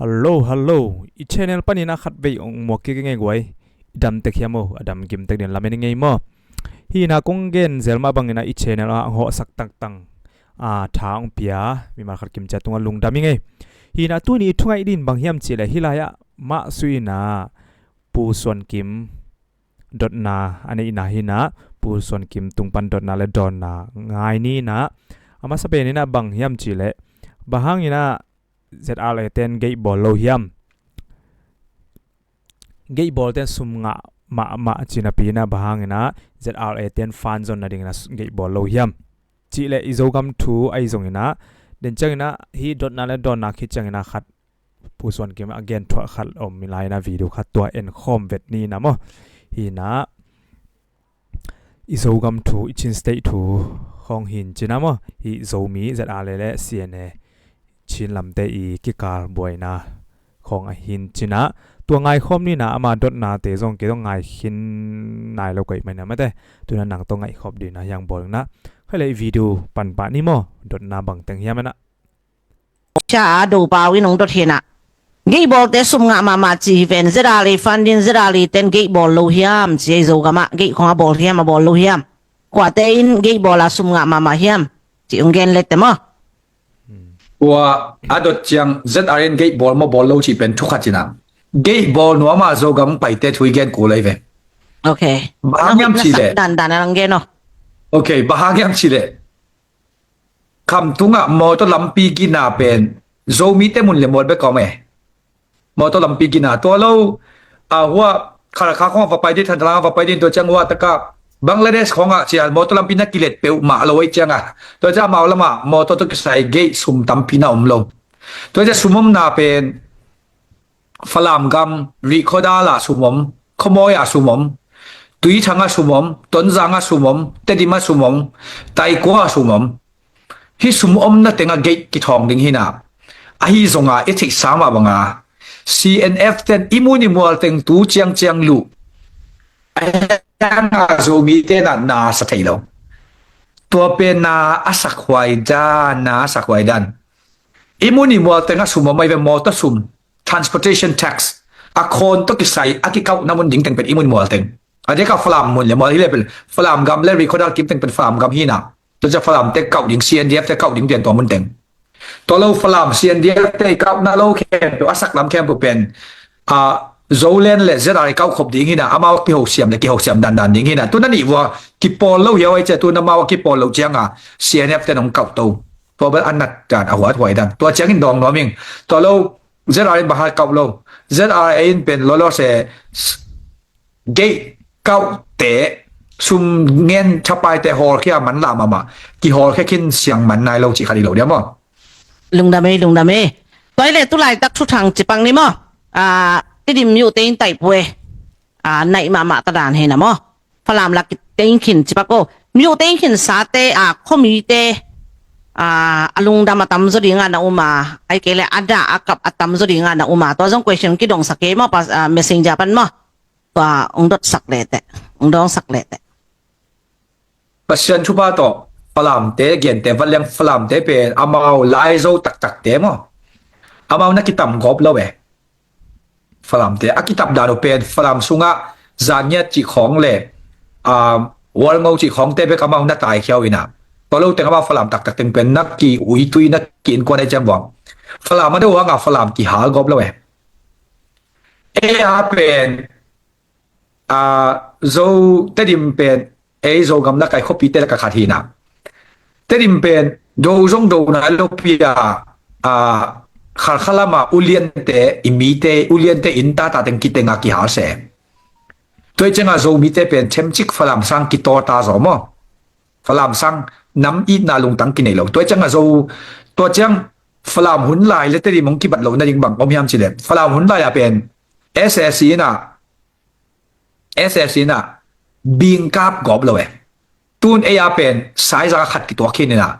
ฮัลโหลอีชแนลปันนี้นะขัดไปองมัวกี้ไงกวยดัมเตคิยามอดัมกิมเตกเดียนลามินไงมั้ฮีน่ากงเกนเซลมาบังเงินะอีชแนลอ่ะหัวสักตังทางเปียมีมาขัดกิมจัดตรงลุงดามิไงฮีน่าตัวนี้ทุ่งไอดินบางยามจีเลยฮิลายะมาสุยนาปูส่วนกิมดอทนาอันนี้นะฮีน่าปูส่วนกิมตุงปันดอทนาและดอนนาง่ายนี่นะอามาสเปนนี่นะบางยามจีเลยบางนี่นะZR10 gate ball lo hiam gate ball ten sumnga ma china pina bahangena ZR10 fan zone na dingna gate ball lo hiam chi le izogam thu ai zongina den changina hi dot na le don na khi changina khat puswan game again thwa khal om milai na video khat tua en khom vet ni na mo hi na izogam thu ichin state thu khong hin china mo hi zomi ZR le CNAชินลำเตอีกิกาลบวยนาของหินจินะตัวไงคอมนี่นะมาดดนาเตจงเกต้องไงหินนายเราก็อีกไม่นะไม่ได้ตัวนั้นหนังตัวไงขอบดีนะยังบอกนะให้เลยวิดีโอปั่นปะนี่มั้งดดนาบังเต็งเฮียมันนะชาดูปาวินงดดเฮนะเกย์บอลเตสุมงามาจีเวนเซราลีฟันดินเซราลีเต็นเกย์บอลโลฮิมเจโซกามาเกย์ของบอลเฮียมาบอลโลฮิมกว่าเตอินเกย์บอลสุมงามาฮิมจีองเกนเล็ดเตมั้งว่าอดจัง ZRN gate ball มาบอลลูชีเป็นทุกขัดจินะ gate ball นัวมาโจกัมไปเตะทุยเกนกูเลยเว้โอเคบางยามชีเลดันนังเกนเนาะโอเคบางยามชีเลคำทุ่งอ่ะมอตลัมปีกินาเป็นโจมีเตมุนเลมอลเบกอมเอมอตลัมปีกินาตัวเราหัวคาราคาของฝ่ายที่ทันตลาฝ่ายที่ตัวจังหวัดตะกับบังกลาเทศของเชียร์มอตลัมปีนักกิเลสเปลมาลอยจังตัวจะมาละมามอตตุกใส่เกยสุมตัมปีนาลงตัวจะสุมนาเป็นฝรั่งกัมริโคดาลาสุมขโมยสุมตุยชังสุมต้นจางสุมเตดิมาสุมไตกัวสุมฮิสุมนั่นเต็งเกยกิทองดิ่งหินาฮิซงอิทิสามาบังCNF เต็นอิมูนิมัวเต็งตูเจียงลูยังอาจูมีเตนันนาสเตลตัวเป็นนาอาศักไว้ดานนาสักไว้ดันอิมุนิมัวเตงสุมไม่เป็นมอเตอร์สุม transportation tax อาคนต้องกิใส่อากิเก้าน้ำมันดิ่งเต็งเป็นอิมุนิมัวเต็งอันนี้ก็ฝรั่งมุนเลยมัวที่เรียกเป็นฝรั่งกำเล่รีคอร์ดกิมเต็งเป็นฝรั่งกำฮีน่ะตัวจะฝรั่งเต็งเก้าดิ่ง CNDF เต็งเก้าดิ่งเดียนตัวมันเต็งตัวเราฝรั่ง CNDF เต็งเก้านาโลแคมตัวอาศักลำแคมเป็นโจเลนเลเซอร์อะไรเก้าขบดิ่งหินะอามากี่หกเสียมเลยกี่หกเสียมดันดิ่งหินะตัวนั้นอีว่ากี่ปอลเล่าเยอะไว้เจ้าตัวนั้นมาว่ากี่ปอลเล่าเจียงCNF แต่น้องเก่าตัวตัวเป็นอันนัดจานเอาหัวถอยดันตัวเจียงหินดองน้อมิงตัวเราเซอร์อะไรบ้าเก่าเล่าเซอร์อะไรเป็นล้อเสเกย์เก่าเตะซุ่มเงินชาวไปแต่ฮอลแค่มันลามากี่ฮอลแค่ขึ้นเสียงมันนายเราจีคดีเราเดียวมั้งลุงดามีตัวเล็กตัวไหลตักทุกทางจีปังนี่มั้งที่ดิมอยู่เต็งไต่ป่วยในมาตะดานเห็นนะมั้งพลามลักเต็งขินจิปะโก้มีอยู่เต็งขินสาเตข้อมีเตลุงดามาตำสุดงานนะอุมาไอเกลอัดดากับอัตตำสุดงานนะอุมาตัวจง question กี่ดงสักเกมั้งpas messenger ปันมั้งตัวองดสักเละองดองสักเละปัจจุบันชุบะต่อฝรั่งเตะเกียนเตะวันเลี้ยงฝรั่งเตะเป็นอามาไลโซตักเตะมั้งอามานักกิตามกอบแล้วเว้ฝรั่งเตะอากิตับดานเป็นฝรั่งสุงะจานเนียจีของเล่วอลงูจีของเตะเป็นกำมังนักตายเขียวอินะตอนเราแต่งมาฝรั่งตักเต็งเป็นนักกีอุยตุยนักกีนกวนไอจำบอกฝรั่งมาดูว่างฝรั่งกี่หากอบแล้วเว้เป็นโจเตดิมเป็นโจกำนักไก่ขบีเตะกับขาทีนะเตดิมเป็นโจจงโดนะลูกพี่ขลามาอุเลียนเตอิมีเตอุเลียนเตอินตาตาเต็งกิเตงากิหาเสตัวเจ้าโจมีเตเป็นเทมจิกฝรั่งสังกิโตตาสมอฝรั่งสังน้ำอีนาลงตังกินเหลวตัวเจ้าโจตัวเจ้าฝรั่งหุ่นลายเลตติมงกิบัดเหลวนั่นยิงบังอมยามสิเลฝรั่งหุ่นลายเป็น SSC น่ะบิงกับกอบเลยตูนเป็นสายจากขัดกิตัวขี้นี่นะ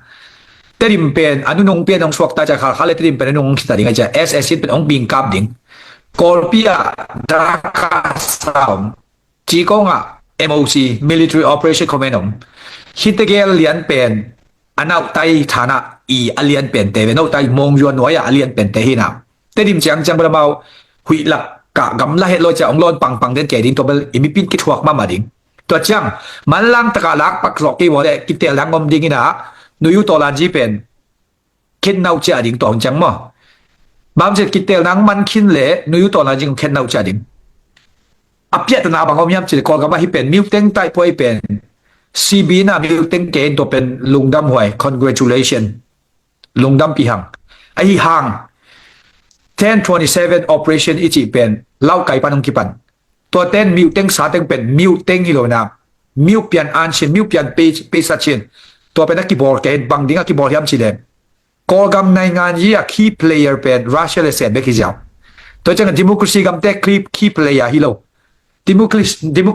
แต่ดิมเป็นอนุนงเป็นองสวกตาจากขาเลตดิมเป็นอนุนงคิดอะไรกันจะ SSC เป็นองบิงกับดิ่งกอลปียดาคาสามจีกงMOC Military Operation Command ฮิตเกลเลียนเป็นอันเอาไตฐานะอเลียนเป็นเตเวนเอาไตมงยวนไว้อเลียนเป็นเตหินะ แต่ดิมจังจังประมาหุยหลักกะกำละเหตุลอยจะองลอนปังเดินแก่ดิ้งตัวเบลอิมิปินกิทวกมาดิ้งตัวจังมันลังตะกาลักปักสอกกี่วันเดกิเตลังอมดิ้งนะนุยุตัวลานจีเป็นคิดนาเจดิ้งตองจังมั้งบางเจ็ดกิเตลังมันคินเละนุยุตัวลานจีคิดนาเจดิ้งอับเยตนาบางอมยามจิตกอลกับว่าฮิเป็นมิวเต็งไตพอยเป็นซีบีน่ามิวเต็งเกนตัวเป็นลุงดำหวย congratulation ลุงดำปีหังไอหัง1027 operation อีจีเป็นเล่าไก่ปันองกิปันตัวเต้นมิวเต็งสาเต็งเป็นมิวเต็งฮิโลนามิวเปียนอันเชนมิวเปียนเปสัชเชนตัวเป็นนักกีฬาเกนบางดิ้งนักกีฬายามชิเลนกอลกำในงานยี่อะ key player เป็นรัสเซียเลเซนเบกิจาวตัวจังดิโมคราซีกำเตะคลิป key player ฮิโลดิโม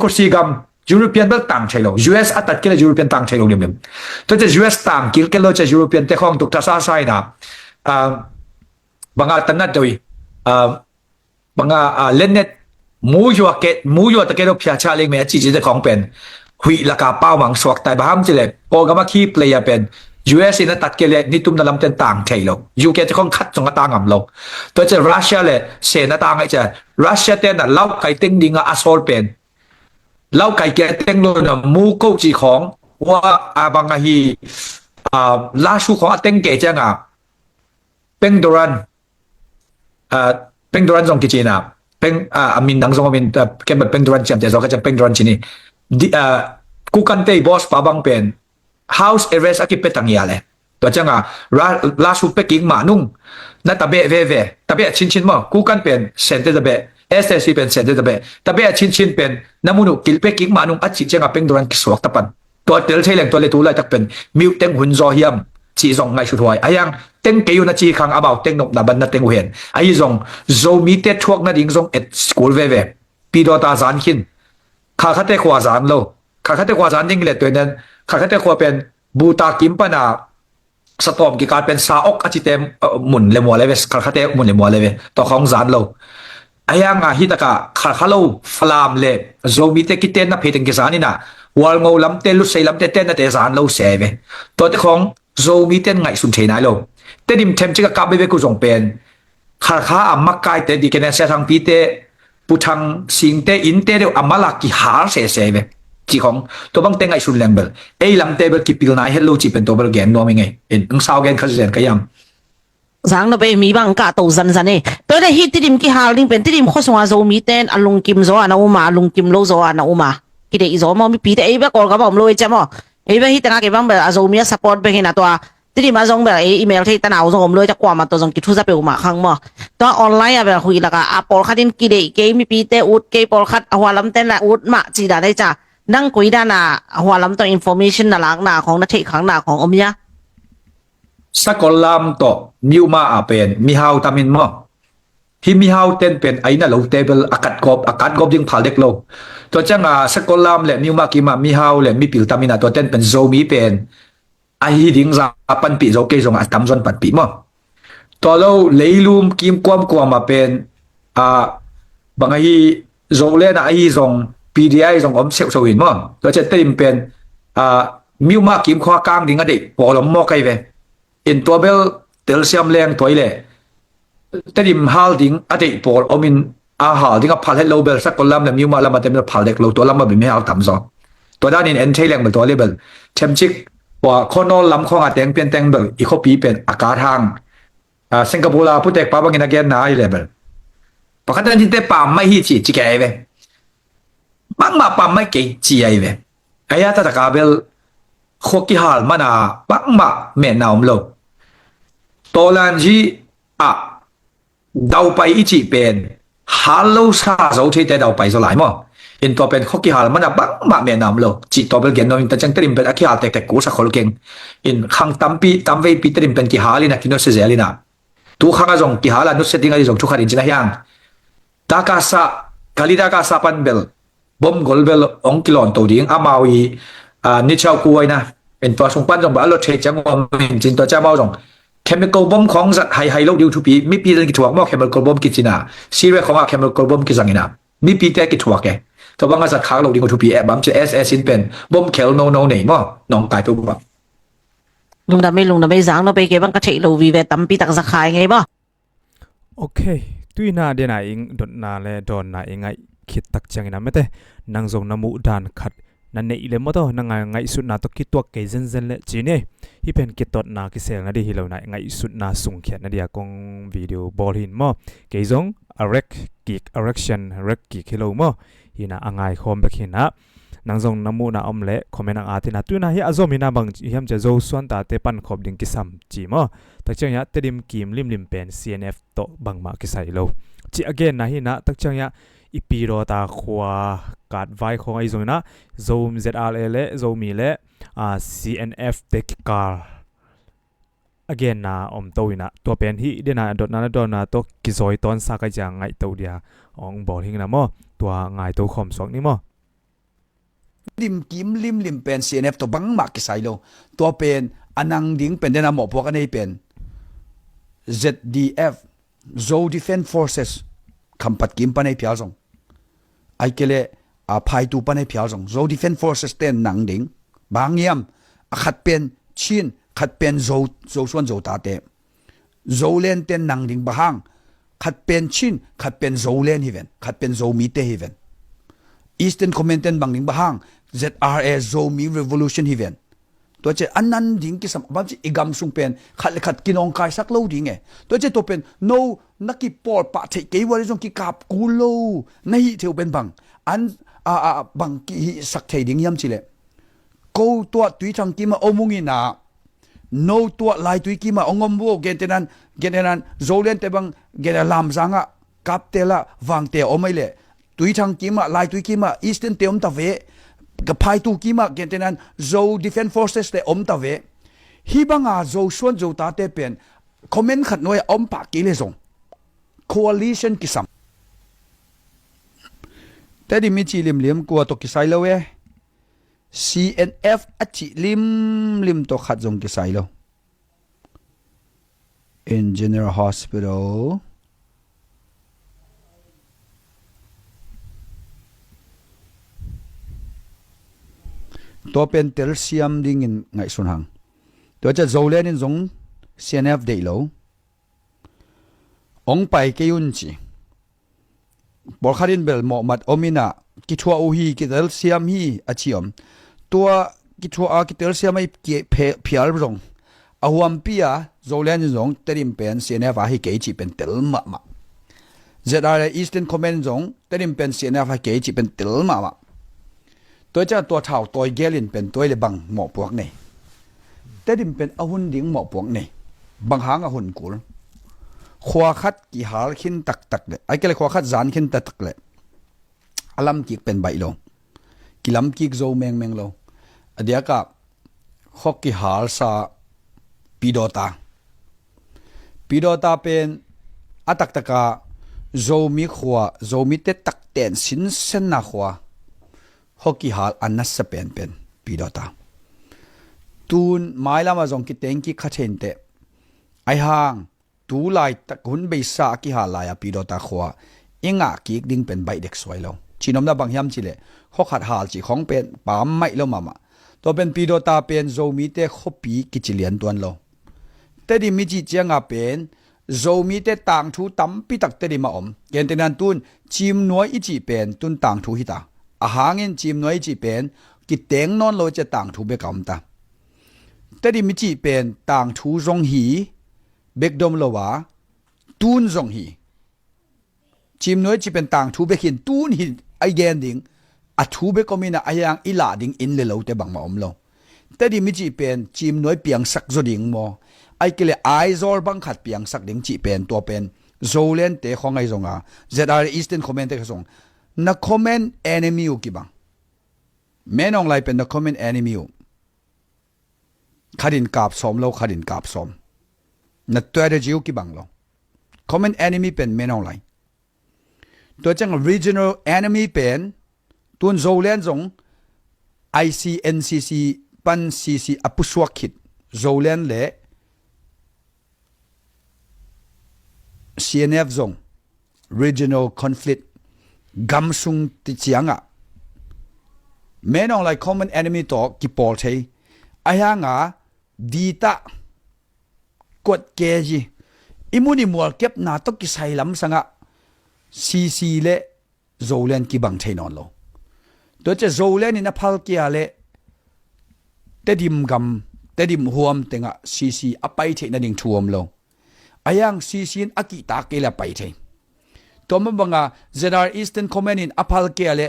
คราซีกำยุโรเปียนเบลต่างใช่หรอ US อัตตัดกิเลยุโรเปียนต่างใช่หรอเนี่ยตัวจะ US ต่างกิลเกลจะยุโรเปียนเตะของตุกทัศน์ใช่นะบางอาตันนัดด้วยบางเล่นเน็ตมูยัวตะเกียบพิชาเล็กแม่จีจะของเป็นหุยละกาเป้าหวังสวกแต่บ้ามจิเลโปรแกรมคีเพลย์เป็น US นั่นตัดเกียร์นี่ตุ้มนั่นลำเต็นต่างใช่หรอ UK จะของคัดจงกระต่างอ่ำลงตัวจะรัสเซียเลยเสียนต่างไอ้จะรัสเซียเต้นน่ะเล่าไก่เต็งดิ้งอัสโซลเป็นเล่าไก่แกเต็งโลนะมูโกจีของว่าบางทีล่าชูของเต็งเกจังเป็งโดรันเป็งโดรันส่งกิจนะเป็งอามินดังส่งอามินแกแบบเป็งโดรันเชื่อมแต่ส่งก็จะเป็งโดรันชินีกูกันเตย์บอสปาบังเป็น house arrest อากิเป็ดตั้งยาเลยตัวจังล่าชูเป็กิงมานุ่งนั่นตะเบะเวตะเบะชินมั้งกูกันเป็นเซนเตอร์ตะเบะSSC เป็นเซนเตอร์ตะเบะตะเบะชินเป็นน้ำมันกิลเป็กิงมานุ่งอัดจิจังเป็งโดรันกิสวกตะปันตัวเตลใช้แหล่งตัวเลตัวเลยตักเป็นมิวเต็งหุ่นจอเฮียมจีส่งไงชุดหวยไอ้ยังเต็งเกยนาจีขังอาบ่าวเต็งนกดับบันนัดเต็งเห็นไอ้ส่งโซมีเตทวกนัดยิงส่งเอ็ดสกูลเวปีดอตาสานขินข้าคัดเตขวาสานโลข้าคัดเตขวาสานยิงเล็ดตัวนั้นข้าคัดเตขวาเป็นบูตากิมปนาสตอมกิการเป็นซาอกอจิเตมหมุนเลมัวเลเวสข้าคัดเตหมุนเลมัวเลเวต่อของสานโลไอ้ยังฮิตากะข้าคัดโลฟลามเลโซมีเตกิเตนนับเพติงกิสานี่นะวอลงูลำเตลุใส่ลำเตเตนนัดเตสานโลเสเวตัวเจ้าของโซมีเต้นไงสุนเทนายโลเต้ดิมเทมจิกกับเบเบกุจงเป็นข้าอามักไกเตดิเกเนเซทังปีเตปุทังสิงเตอินเตเดอามาลักกิหาเสเสเวจีของตัวบังเต้งไงสุนแรงเบลลำเตเบลกิปิลนายเฮลโลจีเป็นตัวเบลแกนนัวมิงไงอึงสาวแกนข้าเสียนขยำสังนไปมีบางกาตัวซันนี่ตัวได้ฮิตดิมกิฮาลิงเป็นดิมข้อสงอาโซมีเต้นอลุงกิมโซอานาอุมาลุงกิมโลโซอานาอุมากิเดอิโซมอมีปีเตไอ้เบกอลกับผมโลยจ้ะมั้งไอ้เบฮิตนาเก็บบ้างแบบอาโซมีสปอร์ตไปเห็นนะตัวที่มาส่งแบบอีเมลที่ตนาส่งผมเลยจะกว่ามาตัวส่งกิจทุสเปลมาครั้งมั้งตัวออนไลน์อะแบบคุยแล้วก็ปอลคัดดินกิเดเกมีปีเตอุดเกปอลคัดหัวลำเต้นละอุดมาจีดาได้จ้ะนั่งคุยด้านน่ะหัวลำตัวอินโฟเมชันน่ะหลังหน้าของนักเทศขังหน้าของอมยะสักลำต่อมิวมาเป็นมิฮาวตามินมั้งที่มิฮาวเต้นเป็นไอ้น่ะโลเทเบิลอากาศกบยิงผ่าเล็กโลตัวจังสักลำเลยมิวมากิมามิฮาวเลยมิปิลตามินาตัวเต้นเป็นโซมีเป็นไอ้ดิ้งซาปันปีโอเคส่งอัตตามส่วนปันปีมั้งตัวเราเลยลุมกิมความมาเป็นบางทีส่งเล่นไอ้ส่ง PDI ส่งอมเซลล์วินมั้งตัวจะเต็มเป็นมิวมากิมข้อกลางดิ้งอดีตพอเรามอกไอ้เวอินตัวเบลเตลเซียมแรงถอยเลยแต่ดิมฮาลดิ้งอดีตพออมินฮาลดิ้งกับพาเลตโลเบลสักคนลำเนี่ยมิวมาลำมาเต็มเลยพาเลตโลตัวลำมาเป็นไม่ฮาลต่ำซอตัวด้านนี้เอ็นใช้แรงเป็นตัวเลเบลเทมชิกว่าคนนอลำของอาเต็งเปลี่ยนแตงเบลอีกข้อปีเป็นอากาศทางสิงคโปร์ผู้เด็กป้าบางอย่างเงี้ยน่าอยู่เลยเบลปกติที่เตะปั๊มไม่ฮิจิแก่เว้ยบางมาปั๊มไม่เก่งจีไอเว้ยไอ้ยาตะตะกาเบลขวกิฮาลมันบางมาเมนนาวมโลตัวลันจีดาวไปอีจีเป็นฮัลโหลซาโซที่แต่ดาวไปสลายมั้งอินตัวเป็นขวกิฮาลมันบางมาเมนนาวมโลจีตัวเบลเกนโนอินแต่จังเตริมเป็นอคิฮาลแต่กูสักคนเก่งอินขังตัมเวปีเตริมเป็นกิฮาลินะกินโนเซเซลินะทุกครั้งก็ส่งกิฮาลนุสเซติงก็ส่งทุกครั้งจินะยังตากาซากาลิดากาซาปันเบลบอมกอลเบลองกิลอนตัวดิ้งอามาวีนิชาวคุยนะเป็นตัวส่งปั้นส่งแบบรถเทจังว่าเป็นจินตัวเจ้าเมาส่งเคมีคอลบอมของสัตว์ไฮโลดิวทูปีมีปีเตกิจวักมั่วเคมีคอลบอมกิจินะซีเรียของเคมีคอลบอมกิจังอินะมีปีเตกิจวักแกตัวบางสัตว์ขาโลดิวทูปีแอบบัมจะเอสอินเป็นบอมเคลโนเนี่ยมั่วน้องตายไปบ้างลุงดำไม่สังเราไปเก็บบังกระเทยโลวีเวตัมปีตักสักขายไงบ่ โอเคตุยนาเดนาอิงดดนาเลดอนนาอิงไงคิดตักจังนะไม่แต่นางทรงน้ำมูดานขัดนั่นเนี่ยเลมตัวนางไงสุดนาตคิดตัวเกยเซนเซนเลจีเน่ฮิเป็นคิดตดนาคิเซลนาดีฮิโลนาไงสุดนาสุงเขียนนาดียกงวิดีโอบอลหินมั้งเกยซงอเร็กกิกอเร็กชันเร็กกิกฮิโลมั้งฮินาไงคอมเบกินะนางทรงน้ำมูนาอมเล่คอมเมนต์อาตินาตุยนาฮิอาโซมินาบังฮิมจะโจส่วนตาเตปันขอบดิ่งกิสัมจีมั้งตักจังยะเตดิมกิมลิมเป็น CNF โตบังมากิไซโลจี again นะฮินะตักจังยะอีปีโรตาขวากาดไว้ของไอโซนะ Zoom ZRL เล Zoom เลCNF เตกิกา again นะอมโตวินะตัวเป็นฮิเดนะดอนาดอนาโตกิซอยตอนสักจังไงโตเดียองบอลหิงนะมอตัวไงโตคอมสวกนี่มอริมกิมลิมเป็น CNF ตัวบังมักกิไซโลตัวเป็นอนังดิ้งเป็นเดนามอพวกอันนี้เป็น ZDF Zo Defense Forces คำปัดกิมปันให้พิอาจงไอเกเลพายตูปันให้พิอาจง Zo Defense Forces เต้นหนังดิ้งบางยามขัดเป็นชินขัดเป็นโซส่วนโซตาเตโซเลนเต้นหนังดิ้งบางขัดเป็นชินขัดเป็นโซเลนฮิเวนขัดเป็นโซมีเตฮิเวน Eastern Command เต้นบางดิ้งบาง ZRA Zo Mi Revolution ฮิเวนตัวเจอันนั้นดิ้งกิสมบัติอีกำสุงเป็นขัดกินองกายสักเล่าดิ้งตัวเจตัวเป็น no นักกีปอร์ปะเทเกวาริจงกิกาบกูโลในเที่ยวเป็นบังอันบังกีสักเทดิ้งยำจิเลกูตัวตุยทังกิมาอมุงินา no ตัวลายตุยกิมาองมบัวเกณฑ์นั้นโซเลนเตบังเกณฑ์ลามสังะกับเตละวังเตอไม่เลตุยทังกิมาลายตุยกิมา Eastern เตอมตะเวกับพายตูกิมาเกณฑ์นั้น Zo Defense Forces เตอมตะเวฮิบังอา Zo ส่วน Zo ตาเตเป็นคอมเมนต์ขัดหน่วยอมปากกิเลสงcoalition กิสัมแต่ดิมิจิลิมกัวตกิไซโลเว CNF อจิลิมตขัดจงกิไซโล in General Hospital ตัวเป็นเทลเซียมดิ้งอินไงสุนหังตัวจะโซเลนินจง CNF เดโลองไปเกยุนจีบอลคารินเบลหมอมัดอมินากิทัวอูฮีกิเตลเซียมฮีอาชิอมตัวกิทัวกิเตลเซียมไม่เกเพียลรงอาหวมปียโซเลนจงเตริมเป็นเซียนเอฟาฮิเกจิเป็นเตลมาเจดาร์อีสเทิร์นคอมเมนจงเตริมเป็นเซียนเอฟาเกจิเป็นเตลมาตัวเจ้าตัวเท่าตัวเกลินเป็นตัวเลบังหมอพวกนี่เตริมเป็นอาหุนดิ้งหมอพวกนี่บังหางอาหุนกุลขวาขัดกี่หาขึ้นตักเลยไอ้ก็เลยขวาขัดจานขึ้นตักเลยอลัมกิกเป็นใบลงกิลัมกิกโจแมงลงเดี๋ยวกับขอกี่หาซาปีโดตาเป็นอัตักตะกาโจมีขวาโจมีเตตักเต็นสินเส้นนาขวาขอกี่หาอันนั้นสเป็นปีโดตาตูนไม้ละมาจงกิเตงกิขัดเห็นเตไอห่างตูไลตักหุ่นใบสากิหาลายปีโดตาขวาเองกิกดิ้งเป็นใบเด็กสวยลงชินอมนาบางยามจิเลข้อขัดหาลจีของเป็นปามไม่แล้วมาตัวเป็นปีโดตาเป็นโจมีเตขปีกิจเลียนตัวลงแต่ดิมิจิเจียงเป็นโจมีเตต่างทูตั้มปีตักเตดิมาเกณฑ์เตนันตุนจิมน้อยอิจิเป็นตุนต่างทูฮิตาอาหางเงินจิมน้อยอิจิเป็นกิเตงนอนโลจะต่างทูเบกอมตาแต่ดิมิจิเป็นต่างทูจงหีเบกดมโลวาตูนจงฮีจิมน้อยจีเป็นต่างทูเบกินตูนฮีไอแกนดิงอัทูเบก็มีนะไอยังอิลาดิงอินเลโลเตบังมาอมโลแต่ดิมิจีเป็นจิมน้อยเปียงสักจดิงโมไอเกลไอซอลบังขัดเปียงสักดิงจีเป็นตัวเป็นโซเลนเตของไอซงอ่ะ ZR Eastern Command เตของนักคอมเมนต์แอนิมิวกี่บังแม่น้องไลเป็นนักคอมเมนต์แอนิมิวขัดินกาบสมโลขัดินกาบสมนัดตัวเดจิวกี่บังโล common enemy เป็นเมนองไลตัวจัง regional enemy เป็นตัวโซเลนจง ICNCC ปัน CC อปุสวกิดโซเลนเล่ CNF จง regional conflict กำสุงติเจียงอ่ะเมนองไล common enemy ต่อกี่ปอลเทไอ้ห่างอ่ะดีตากดเกจี imuni mual kep na to ki sai lam sanga cc le zolen ki bang thein on lo to che zolen in a phal kia le tedim gam tedim huam tenga cc apai the na ding thuam lo ayang cc in aki ta ke la pai the to ma banga zr eastern command in aphal kia le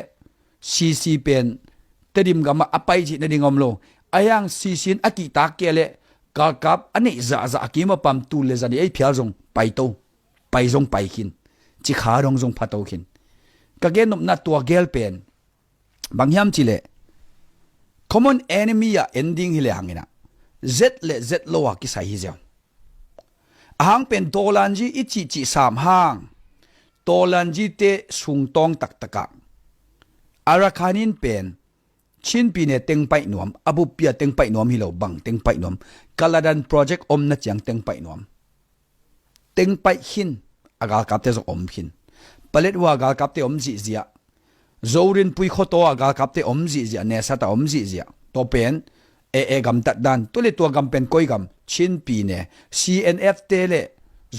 cc pen tedim gam apai thi na ding om lo ayang cc in aki ta ke le ka kap ani za za ki ma pam tu le za ni ai phial jong pai to pai jong pai kin chi kha rong jong phato kin ka gen nop na tua gel pen bangyam chile common enemy ya ending hile hangina z le z lo wa ki sai hi jaw ahang pen tolanji ichi chi sam hang tolanji te sungtong tak taka arakhanin pen chin pi ne teng pai nuam abu pia teng pai nuam hi lo bang teng pai nuam kaladan project om na chiang teng pai nuam teng pai hin agal kap te zo om hin palet wa gal kap te om ji zia zorin pui khoto agal kap te om ji zia ne sa ta om ji zia to pen e gam tat dan to le to gam pen koi gam chin pi ne cnf te le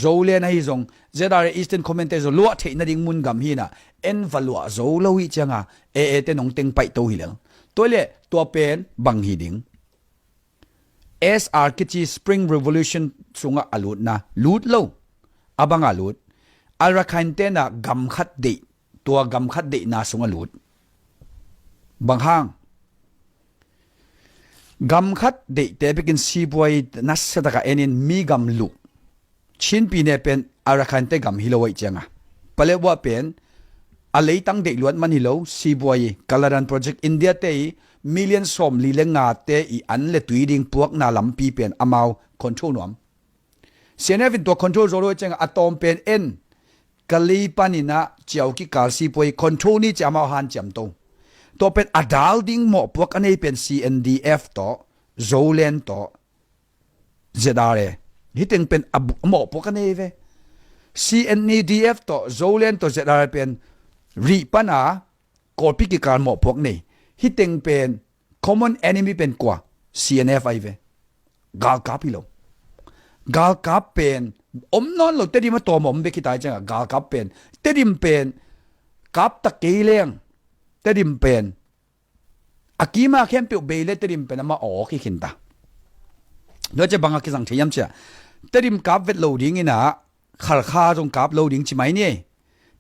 zolen hi zong zr eastern comment te zo lo the na ding mun gam hi na en valua zo lo hi changa e te nong teng pai to hi le to le to pen bang hi ding SR kichi spring revolution sunga alut na lut lo abanga lut alrakhain te na gam khat de tua gam khat de na sunga lut bang hang gam khat de te begin si boy nas sadaka enin mi gam lu chin pi ne pen alrakhain te gam hilowai changa palewa pen alei tang de luat man hilo si boy kalaran project india te million som li lenga te I an le tuiding puak na lampi pen amau control nom cnf to control zoro changa atom pen en kali panina chiao ki kalsi poi control ni chama han cham to pen adal ding mo puak anei pen cndf to zolen to zedare hiteng pen mo puak anei ve cndf to zolen to zedare pen ri pana korpi ki kan mo puak nei hiteng pen common enemy pen kwa cnf ai ve gal kapilo gal kap pen om non lo tedim to mom be kitai changa gal kap pen tedim pen kap ta keleng tedim pen akima khem pe be le tedim pen ma o ki khinta no che banga ki sang theyam cha tedim kap vet loading ina khar kha jong kap loading chi mai ni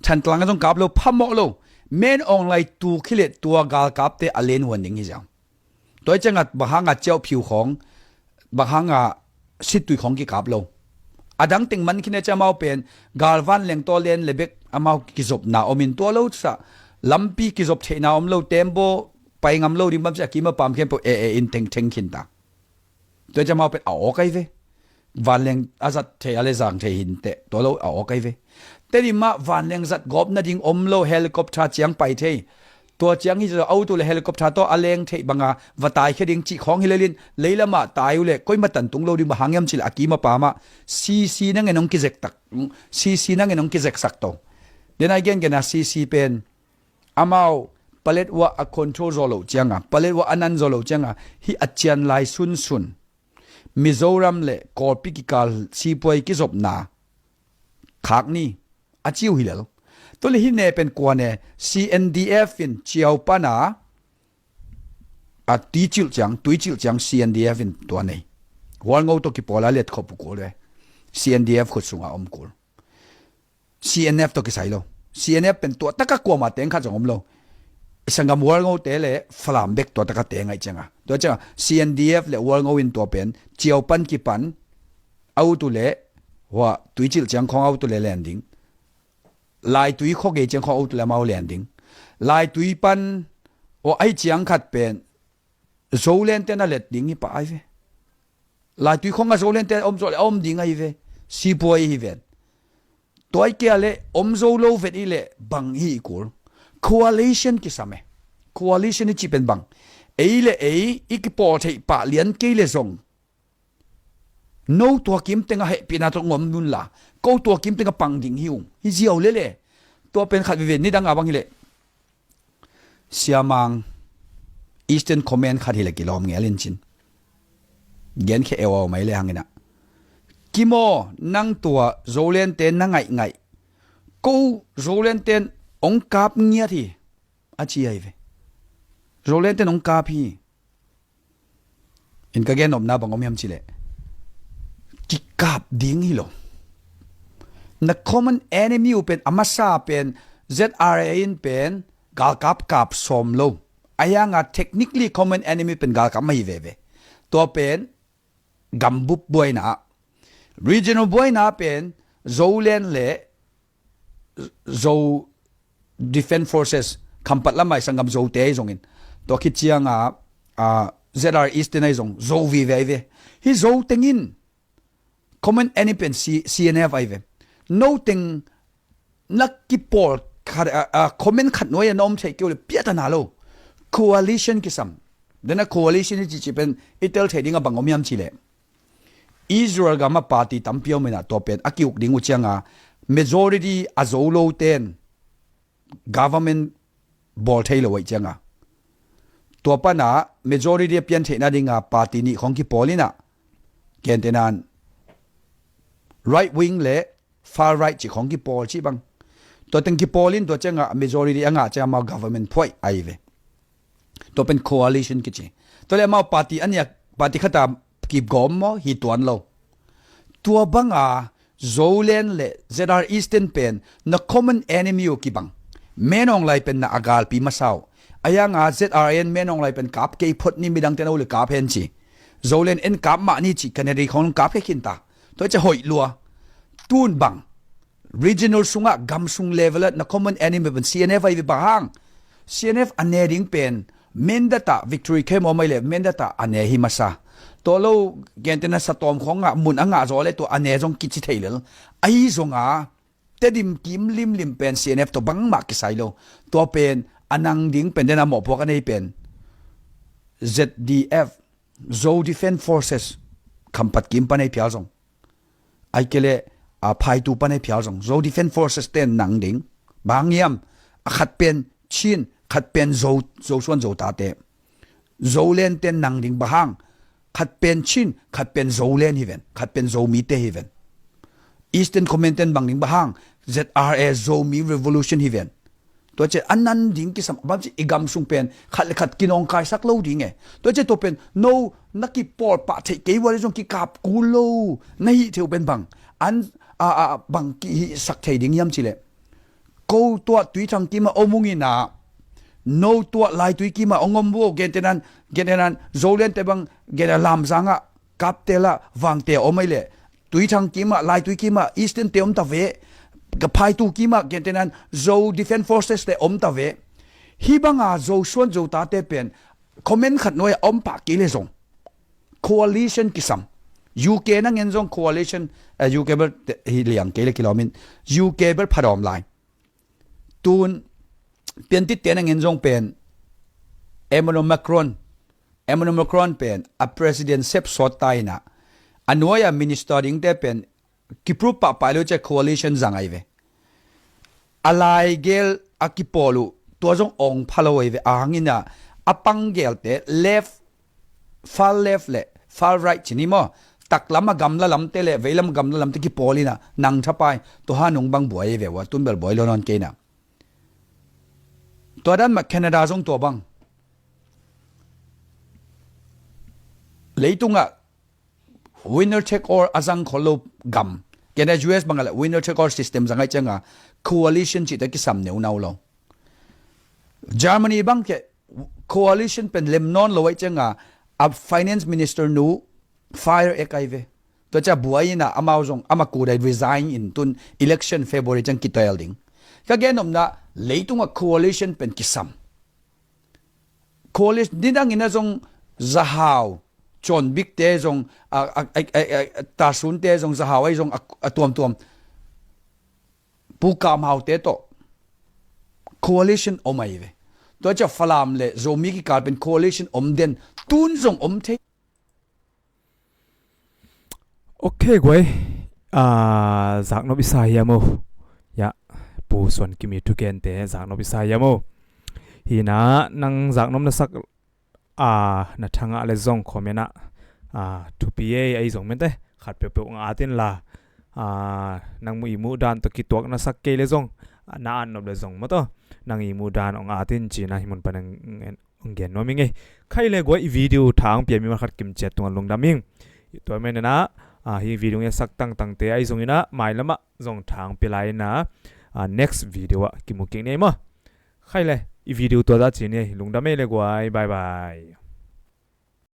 chan tlang jong kap lo phamo lo men online tu khilet tua gal kap te alen warning hi jaw toy changa bahanga cheu phiu khong bahanga situi khong ki kap lo adang ting man khine chamau pen galvan leng to len lebek amau ki zop na omin to lo sa lampi ki zop theina om lo tembo pai ngam lo rim bam cha ki ma pam khem po in teng teng khin ta to chamau pen a o kai ve van leng azat the ale jang the hin te to lo a o kai ve teri ma van leng zat gop na ding om lo helicopter chiang pai the to chiang hi zo auto le helicopter to aleng the banga watai kheding chi khong hilelin leilama tayu le koi ma tan tung lo ri ma hangyam chil akima pa ma cc na ngenong ki zek tak cc na ngenong ki zek sak to den again gena cc pen amao palet wa a control zolo chianga palet wa anan zolo chianga hi achian lai sun sun mizoram le korpi ki kal sipoi ki zop na khak ni achiu hilel to le hi ne pen kwa ne cndf in chiao pana a ti chil chang cndf in to nei wal ngo to ki pola let khop ko le cndf khu sunga om kul cnf to ki sailo cnf pen to taka ko ma teng kha jong lo isangam wal ngo te le flam bek to taka te ngai changa to cha cndf le wal ngo in to pen chiao pan ki pan au tu le wa tui chil chang khong au tu le landing lai tui kho ge chang kho au tu le mau landing lai tui pan o ai chiang khat pen zolen te na let ding hi pa ai ve lai tui khong a zolen te om zo le om ding ai ve si poi hi ven toy ke ale om zo lo vet ile bang hi kul coalition ki same coalition chi pen bang eile ikipo thei pa lian ke le zong no to kim tenga he pina to ngom nun la ko to kim tenga pang ding hiu hi jiao le le to pen khat ve ni dang abang hi le siamang eastern command khat hi le kilom ngelin chin gen khe ewa mai le hangina กิโมนั่งตัวโจเลนเตนนั่งไงกูโจเลนเตนองกาบเงียทีอาชีไอเวโจเลนเตนองกาพีอินกะเกนอมนาบังอมยามชิเลกิกาบดิ้งฮิโลนัก common enemy เป็นอามาซาเป็น ZRA เป็นกาลกับกับสมโลอายังอ่ะ technically common enemy เป็นกาลกับไม่เวตัวเป็นกัมบุบบวยนะ regional บวยนะเป็นโจเลนเล่โจ defense forces คำปัดละไม่สังกัมโจเตยจงอินตัวคิดเชียงZR East ในจงโจวีเวฮิโจเต็งอิน common enemy เป็น CNF ไอเวno เต็งนักกิปอลcomment ขัดน้อยน้อมใช้เกี่ยวกับเปียตนาโล coalition กิสัมเดน coalition ที่จีเป็นอิตาลีเทดิ้งกับบังอมยามชิเลอิสราเอลกับมาปาร์ตี้ตั้มเปียวไม่น่าตัวเป็นอากิวดิ้งอุจยังmajority อาโจโลเตน government บอลเทโลไว้จังตัวปัญหา majority เปลี่ยนเทน่าดิ้งปาร์ตี้นี้ของกิปอลินะเกณฑ์เทนัน right wing เล่ far right จีของกิปอลชีบังตัวตึงกิปอลินตัวจังmajority จะมา government พ่อยไอเวตัวเป็น coalition กิจีตัวเรียกมาปาร์ตี้อันเนี้ยปาร์ตี้ข้าตามกิบกอมมั้ฮิตวันเราตัวบังโจเลนเล่ ZR Eastern เป็นนัก common enemy อยู่กิบังแม่นองไลเป็นนักอากาลปีมาเศร้าอายังZRN แม่นองไลเป็นกับเกยพดนี่มีดังเตนเอาเลยกับเห็นจีโจเลนเอ็นกับมานี่จีกันในของกับแค่ขินตาตัวจะหอยลัวตูนบัง regional สุงะกัมสุง level นัก common enemy เป็น CNF ไอ้บาง CNF อันเนริงเป็นเมนดาตา victory เข้มออกมาเลยเมนดาตาอันเนหิมาซาตัวเราเกณฑ์ที่นั่นสตอมของมุนอ่ะโจเลยตัวอันเนจงกิจเทเลไอ้จงเตดิมกิมลิมเป็น CNF ตัวบังมากกี่ไซโลตัวเป็นอันนังดิ้งเป็นเดนามอพวกอันนี้เป็น ZDF Zo Defense Forces คำปัดกิมปันให้พิจารณาไอ้เกล่พายตูปันให้พิจารณา Zo Defense Forces เต้นนังดิ้งบางยามขัดเป็นชินขัดเป็นโจส่วนโจตาเตโจเลนเต้นนังดิ้งบางขัดเป็นชินขัดเป็นโจเลนฮิเวนขัดเป็นโจมีเตฮิเวน Eastern Command เต้นบางดิ้งบาง ZRA Zo Mi Revolution ฮิเวนตัวเจ้าอันนั้นดิ้งกิสมบัติอีกำสุงเป็นขัดกินองกายสักเล่าดิ้งตัวเจ้าตัวเป็น no นักกีปอร์ปะเทเกวอลจงกีกับกูโลในเที่ยวเป็นบังอันบังกีสักเทดิ้งยำชิเลกูตัวตุยทางกิมาอมุงินา no ตัวลายตุยกิมาองมบัวเกณฑ์นั้นโจเลนเตบังเกณฑ์ลำสังกับเตละวังเตอไม่เลยตุยทางกิมาลายตุยกิมาอีสเทนเตอมตาเวกับพายตูกิมาเกณฑ์นั้นโจ defense forces เตอมตาเวฮิบังโจส่วนโจตาเตเป็นคอมเมนต์ขัดน้อยอมปากกิเลสง coalition กิสัม UK นั่งเงินจง coalition UK เบอร์ฮิเลียงเกลกิโลมิน UK เบอร์พารอมไลน์ตูนเปลี่ยนติดเตียนเงินจงเป็นEmmanuel Macron เป็นpresident เซฟสอดไตนะอันว่าminister ดิ้งเตเป็นกิปรูปะไปแล้วจะ coalition จังไงเวอะไรเกลอากิปอลูตัวจงองพาลอยเวอ่างอินะอปังเกลเต far left เล far right ชนิมอตักลำมากำละลำเตเลเวลำกำละลำเตกิปอลีนะนังทับไปตัวหานุงบังบวยเวว่าตุนเบลบวยลอนเกนะตัวด้านมาแคนาดาจงตัวบังเลยตุงwinner take all อาจังขอลบกำแกใน US บังอะไร winner take all system จังไงจังcoalition จิตตะกิสัมเนียวนาวลง Germany บังแก coalition เป็นเลมนอนลอยจังfinance minister นู fire เอกไอเวตัวจะบวยนะอามาจงอามากูได้ resign in ตุน election February จังกิตเอลดิงก็แกนอมนะเลยตุงcoalition เป็นกิสัม coalition นี่ดังอินะจงจะหาวจนบิ๊กเตจงตาสุนเตจงจะหาไว้จงตัวผู้กำหาวเตโต coalition อมไอเวตัวจะฟลามเลโจมีกิการเป็น coalition อมเด่นตุนจงอมเทโอเคกวยจากนบิสายามอยะปูส่วนกิมีทุกเกนเตจากนบิสายามฮีนะนังจากนมนัสักนัทางอะไรจงคอมเมนะทูพีเอไอจงเมนเต ขัดเปียวๆงอาตินละนางมูดานตะกิตัวนักสักเกลซงน่าอันนบเลยซงมาตัวนางมูดานองอาตินจีนะฮิมันปนังองเกนโนมิงใครเลยกว่าวิดีโอทางเปียมีมาขัดกิมเจ็ดตัวลงดามิงตัวไม่นะฮีวิดีโอสักตั้งเตะไอซงนะไม่ละมะซงทางเปลายนะnext video กิมุกิงเนี่ยมั้งใครเลยวิดีโอตัวด้านจีเนี่ยลงดามิเลยกว่าบายบาย